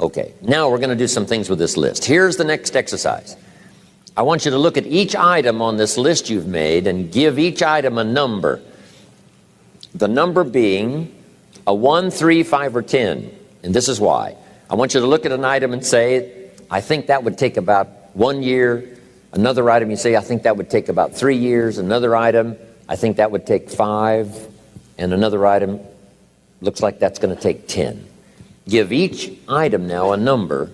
Okay, now we're going to do some things with this list. Here's the next exercise. I want you to look at each item on this list you've made and give each item a number. The number being a 1, 3, 5, or 10. And this is why. I want you to look at an item and say, I think that would take about 1 year. Another item, you say, I think that would take about 3 years. Another item, I think that would take 5. And another item, looks like that's going to take 10. Give each item now a number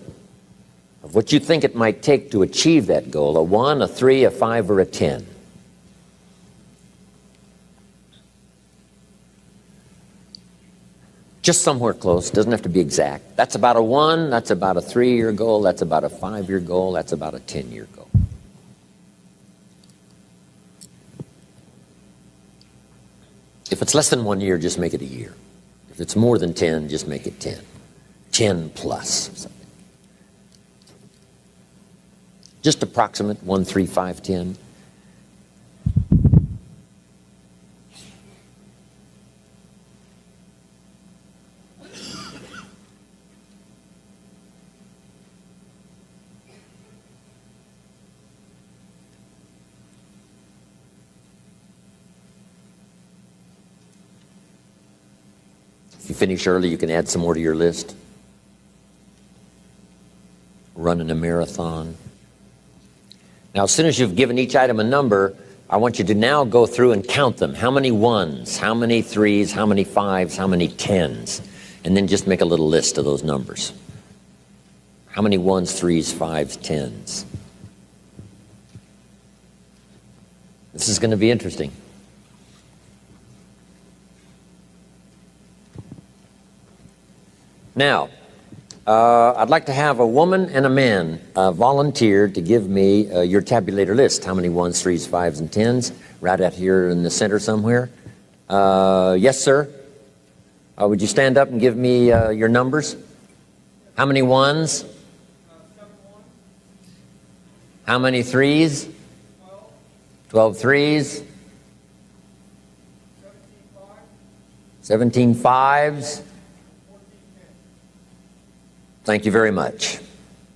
of what you think it might take to achieve that goal, a 1, a 3, a 5, or a 10. Just somewhere close, doesn't have to be exact. That's about a 1, that's about a 3-year goal, that's about a 5-year goal, that's about a 10-year goal. If it's less than 1 year, just make it a year. If it's more than 10, just make it 10. 10 plus. Just approximate 1, 3, 5, 10. If you finish early, you can add some more to your list. Running a marathon. Now, as soon as you've given each item a number, I want you to now go through and count them. How many 1s, how many 3s, how many 5s, how many 10s? And then just make a little list of those numbers. How many 1s, 3s, 5s, 10s? This is going to be interesting. Now, I'd like to have a woman and a man volunteer to give me your tabulator list. How many 1s, 3s, 5s, and 10s? Right out here in the center somewhere. Yes, sir. Would you stand up and give me your numbers? How many 1s? 7 1s. How many 3s? 12 3s. 17 5s. Thank you very much.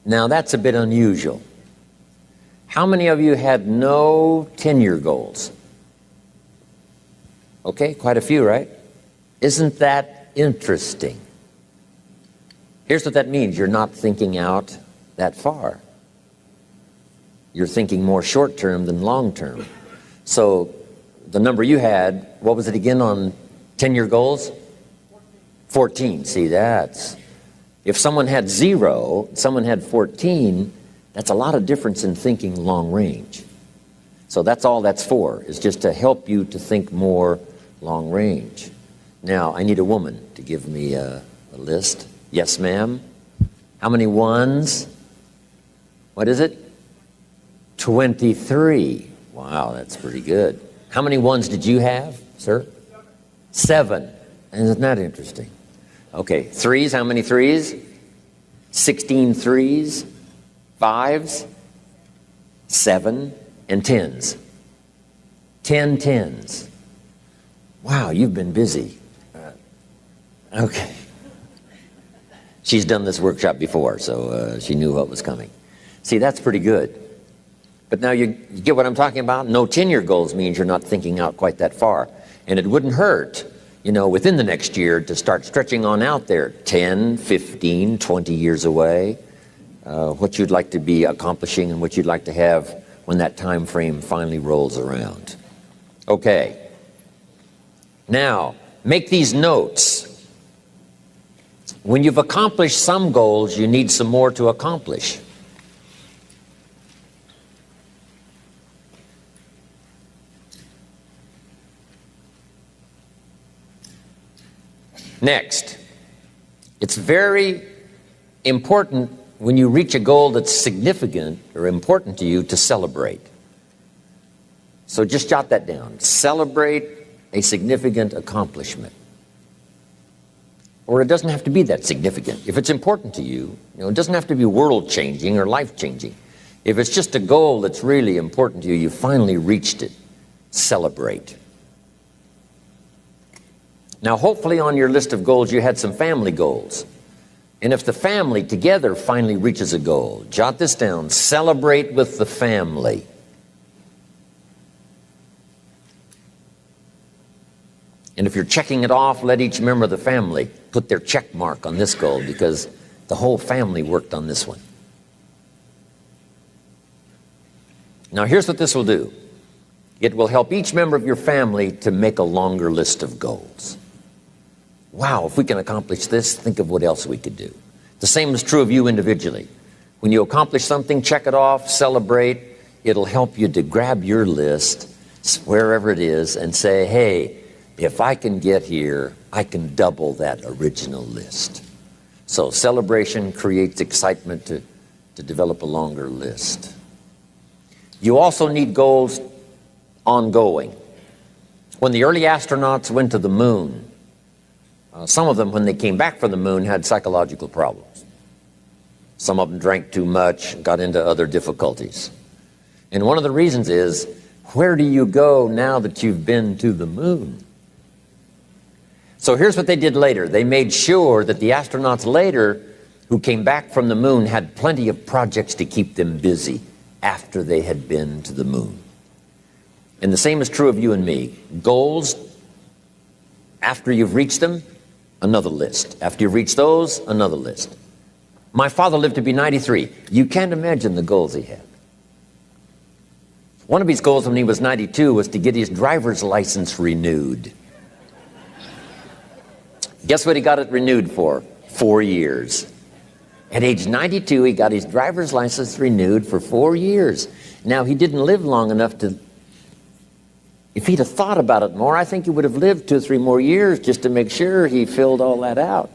Now that's a bit unusual. How many of you had no 10-year goals? Okay, quite a few, right? Isn't that interesting? Here's what that means. You're not thinking out that far. You're thinking more short-term than long-term. So the number you had, what was it again on 10-year goals? 14. See, that's... If someone had 0, someone had 14, that's a lot of difference in thinking long range. So that's all that's for, is just to help you to think more long range. Now, I need a woman to give me a list. Yes, ma'am. How many 1s? What is it? 23. Wow, that's pretty good. How many 1s did you have, sir? 7. Isn't that interesting? Okay, 3s, how many 3s? 16 3s, 5s, 7, and 10s. 10 10s. Wow, you've been busy. Okay. She's done this workshop before, so she knew what was coming. See, that's pretty good. But now you get what I'm talking about? No 10-year goals means you're not thinking out quite that far. And it wouldn't hurt, you know, within the next year to start stretching on out there, 10, 15, 20 years away, what you'd like to be accomplishing and what you'd like to have when that time frame finally rolls around. Okay. Now, make these notes. When you've accomplished some goals, you need some more to accomplish. Next, it's very important when you reach a goal that's significant or important to you to celebrate. So just jot that down. Celebrate a significant accomplishment. Or it doesn't have to be that significant. If it's important to you, it doesn't have to be world-changing or life-changing. If it's just a goal that's really important to you, you finally reached it. Celebrate. Now, hopefully on your list of goals, you had some family goals. And if the family together finally reaches a goal, jot this down, celebrate with the family. And if you're checking it off, let each member of the family put their check mark on this goal, because the whole family worked on this one. Now here's what this will do. It will help each member of your family to make a longer list of goals. Wow, if we can accomplish this, think of what else we could do. The same is true of you individually. When you accomplish something, check it off, celebrate. It'll help you to grab your list, wherever it is, and say, hey, if I can get here, I can double that original list. So celebration creates excitement to develop a longer list. You also need goals ongoing. When the early astronauts went to the moon, some of them, when they came back from the moon, had psychological problems. Some of them drank too much, got into other difficulties. And one of the reasons is, where do you go now that you've been to the moon? So here's what they did later. They made sure that the astronauts later, who came back from the moon, had plenty of projects to keep them busy after they had been to the moon. And the same is true of you and me. Goals, after you've reached them, another list. After you've reached those, another list. My father lived to be 93. You can't imagine the goals he had. One of his goals when he was 92 was to get his driver's license renewed. Guess what he got it renewed for? 4 years. At age 92, he got his driver's license renewed for 4 years. Now, he didn't live long enough to... If he'd have thought about it more, I think he would have lived 2 or 3 more years just to make sure he filled all that out.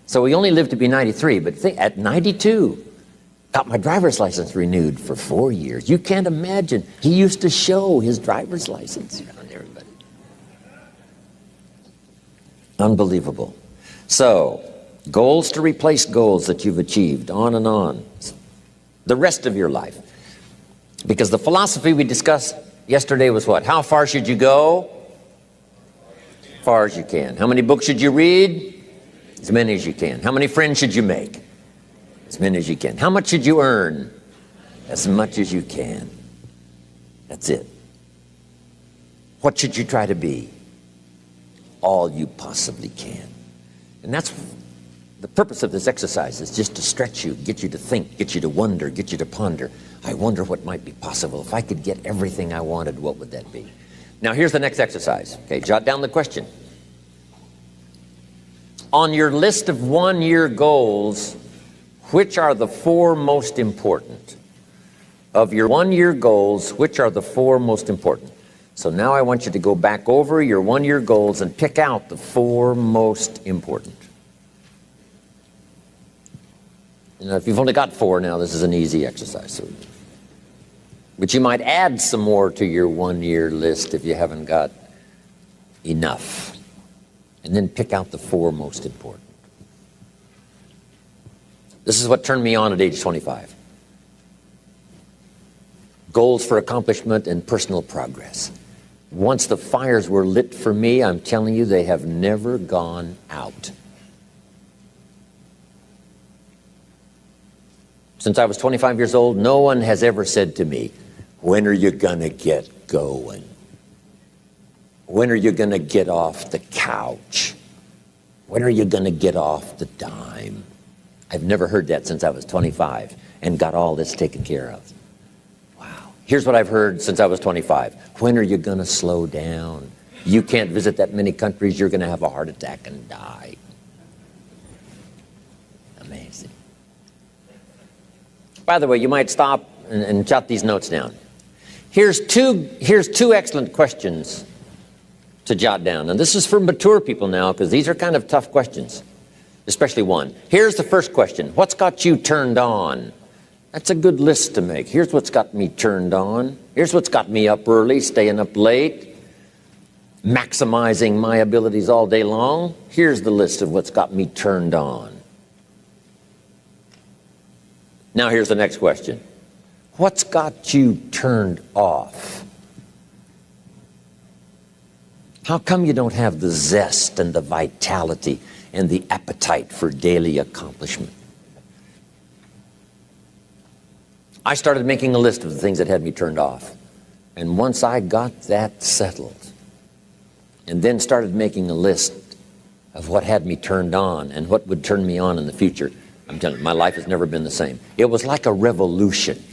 So he only lived to be 93, but at 92, got my driver's license renewed for 4 years. You can't imagine. He used to show his driver's license around everybody. Unbelievable. So, goals to replace goals that you've achieved, on and on. The rest of your life. Because the philosophy we discussed yesterday was what? How far should you go? As far as you can. How many books should you read? As many as you can. How many friends should you make? As many as you can. How much should you earn? As much as you can. That's it. What should you try to be? All you possibly can. And that's the purpose of this exercise, is just to stretch you, get you to think, get you to wonder, get you to ponder. I wonder what might be possible. If I could get everything I wanted, what would that be? Now here's the next exercise. Okay, jot down the question. On your list of 1-year goals, which are the 4 most important? Of your 1-year goals, which are the 4 most important? So now I want you to go back over your 1-year goals and pick out the 4 most important. You know, if you've only got 4 now, this is an easy exercise. But you might add some more to your 1-year list if you haven't got enough. And then pick out the 4 most important. This is what turned me on at age 25. Goals for accomplishment and personal progress. Once the fires were lit for me, I'm telling you, they have never gone out. Since I was 25 years old, no one has ever said to me, when are you going to get going? When are you going to get off the couch? When are you going to get off the dime? I've never heard that since I was 25 and got all this taken care of. Here's what I've heard since I was 25. When are you going to slow down? You can't visit that many countries. You're going to have a heart attack and die. Amazing. By the way, you might stop and jot these notes down. Here's two excellent questions to jot down. And this is for mature people now, because these are kind of tough questions, especially one. Here's the first question. What's got you turned on? That's a good list to make. Here's what's got me turned on. Here's what's got me up early, staying up late, maximizing my abilities all day long. Here's the list of what's got me turned on. Now here's the next question. What's got you turned off? How come you don't have the zest and the vitality and the appetite for daily accomplishment. I started making a list of the things that had me turned off. And once I got that settled, and then started making a list of what had me turned on and what would turn me on in the future, I'm telling you, my life has never been the same. It was like a revolution,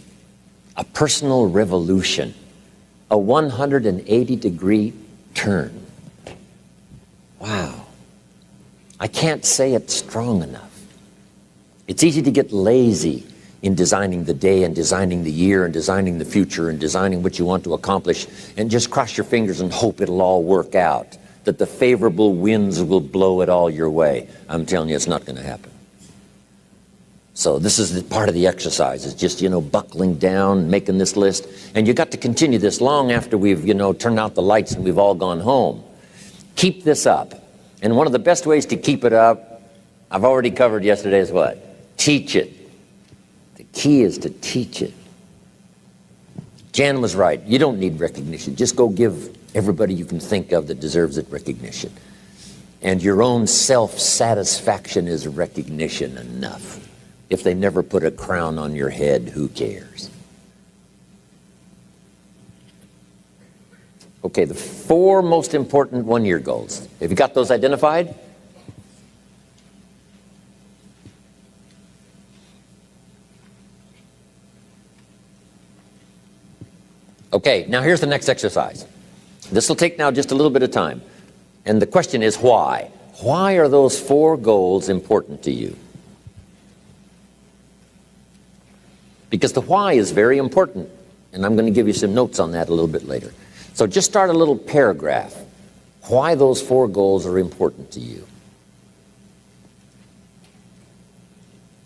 a personal revolution, a 180-degree turn. Wow. I can't say it strong enough. It's easy to get lazy in designing the day and designing the year and designing the future and designing what you want to accomplish and just cross your fingers and hope it'll all work out, that the favorable winds will blow it all your way. I'm telling you, it's not going to happen. So this is the part of the exercise. It's just, buckling down, making this list. And you got to continue this long after we've, turned out the lights and we've all gone home. Keep this up. And one of the best ways to keep it up, I've already covered yesterday, is what? Teach it. The key is to teach it. Jan was right. You don't need recognition. Just go give everybody you can think of that deserves it recognition. And your own self-satisfaction is recognition enough. If they never put a crown on your head, who cares? Okay, the 4 most important one-year goals. Have you got those identified? Okay, now here's the next exercise. This will take now just a little bit of time. And the question is why? Why are those 4 goals important to you? Because the why is very important. And I'm going to give you some notes on that a little bit later. So just start a little paragraph. Why those 4 goals are important to you.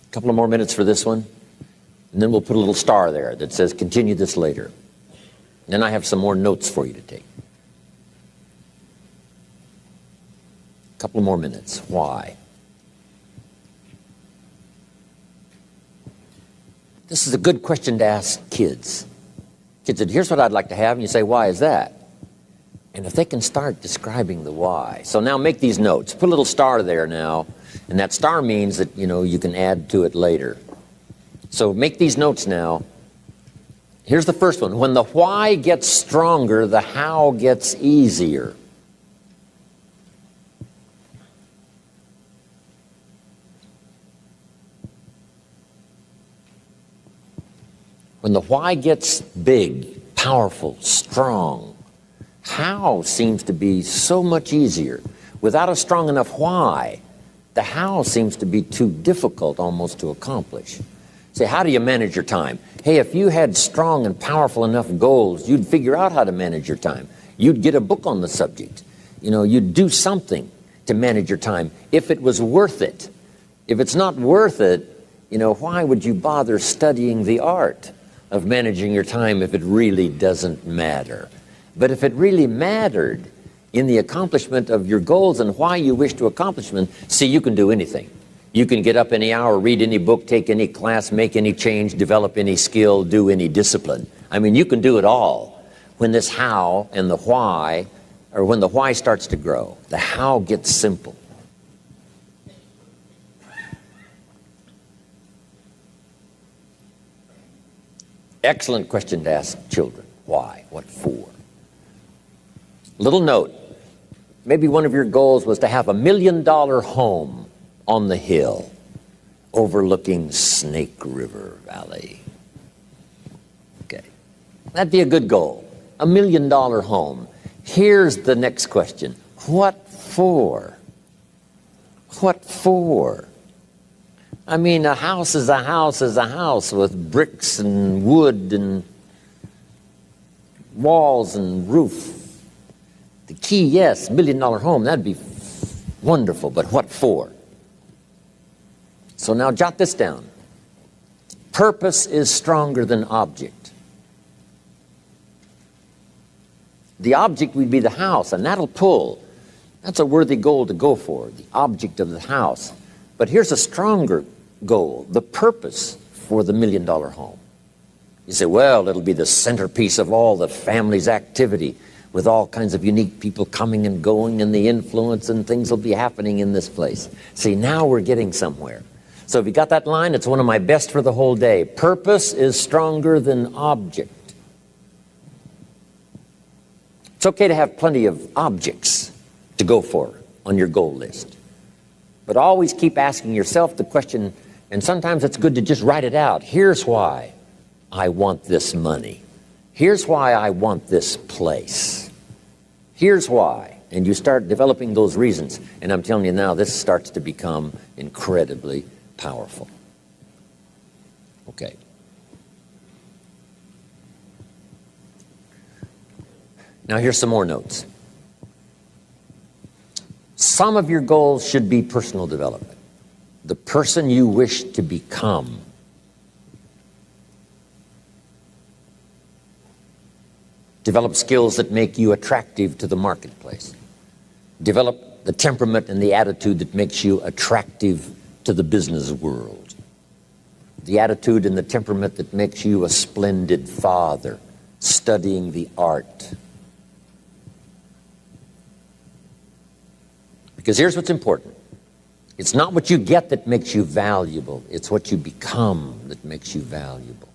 A couple of more minutes for this one. And then we'll put a little star there that says continue this later. Then I have some more notes for you to take. A couple more minutes. Why? This is a good question to ask kids. Kids said, here's what I'd like to have. And you say, why is that? And if they can start describing the why. So now make these notes. Put a little star there now. And that star means that, you can add to it later. So make these notes now. Here's the first one. When the why gets stronger, the how gets easier. When the why gets big, powerful, strong, how seems to be so much easier. Without a strong enough why, the how seems to be too difficult almost to accomplish. Say, how do you manage your time? Hey, if you had strong and powerful enough goals, you'd figure out how to manage your time. You'd get a book on the subject. You'd do something to manage your time if it was worth it. If it's not worth it, why would you bother studying the art of managing your time if it really doesn't matter? But if it really mattered in the accomplishment of your goals and why you wish to accomplish them, see, you can do anything. You can get up any hour, read any book, take any class, make any change, develop any skill, do any discipline. I mean, you can do it all. When this how and the why, or when the why starts to grow, the how gets simple. Excellent question to ask children. Why? What for? Little note. Maybe one of your goals was to have $1 million home on the hill overlooking Snake River Valley. Okay. That'd be a good goal. $1 million home. Here's the next question. What for? What for? I mean, a house is a house is a house with bricks and wood and walls and roof. The key, yes, $1 million home, that'd be wonderful, but what for? So now jot this down. Purpose is stronger than object. The object would be the house, and that'll pull. That's a worthy goal to go for, the object of the house. But here's a stronger goal, the purpose for the $1 million home. You say, well, it'll be the centerpiece of all the family's activity. with all kinds of unique people coming and going, and the influence and things will be happening in this place. See, now we're getting somewhere. So if you got that line, it's one of my best for the whole day. Purpose is stronger than object. It's okay to have plenty of objects to go for on your goal list. But always keep asking yourself the question, and sometimes it's good to just write it out. Here's why I want this money. Here's why I want this place. Here's why. And you start developing those reasons. And I'm telling you now, this starts to become incredibly powerful. Okay. Now here's some more notes. Some of your goals should be personal development. The person you wish to become. Develop skills that make you attractive to the marketplace. Develop the temperament and the attitude that makes you attractive to the business world. The attitude and the temperament that makes you a splendid father, studying the art. Because here's what's important. It's not what you get that makes you valuable. It's what you become that makes you valuable.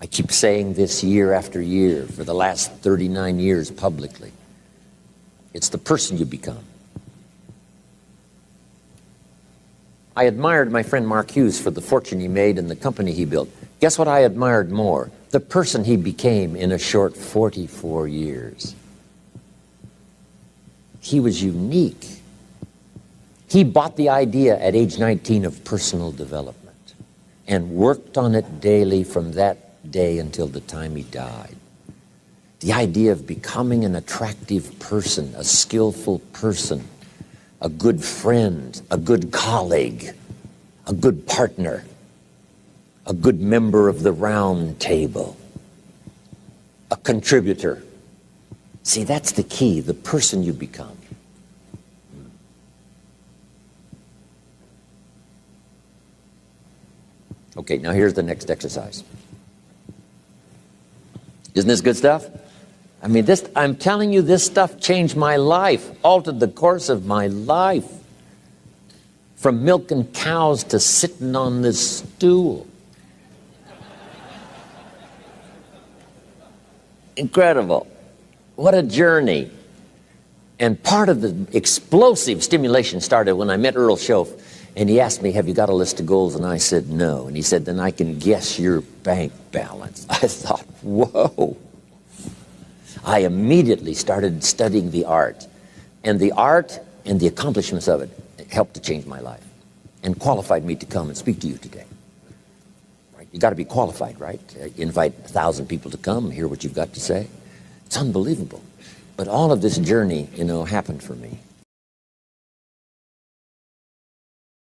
I keep saying this year after year for the last 39 years publicly. It's the person you become. I admired my friend Mark Hughes for the fortune he made and the company he built. Guess what I admired more? The person he became in a short 44 years. He was unique. He bought the idea at age 19 of personal development and worked on it daily from that day until the time he died. The idea of becoming an attractive person, a skillful person, a good friend, a good colleague, a good partner, a good member of the round table, a contributor. See, that's the key, the person you become. Okay, now here's the next exercise. Isn't this good stuff? I mean, I'm telling you, this stuff changed my life, altered the course of my life. From milking cows to sitting on this stool. Incredible. What a journey. And part of the explosive stimulation started when I met Earl Schoaf. And he asked me, have you got a list of goals? And I said, no. And he said, then I can guess your bank balance. I thought, whoa. I immediately started studying the art. And the art and the accomplishments of it helped to change my life and qualified me to come and speak to you today. Right? You got to be qualified, right? Invite 1,000 people to come, hear what you've got to say. It's unbelievable. But all of this journey, happened for me.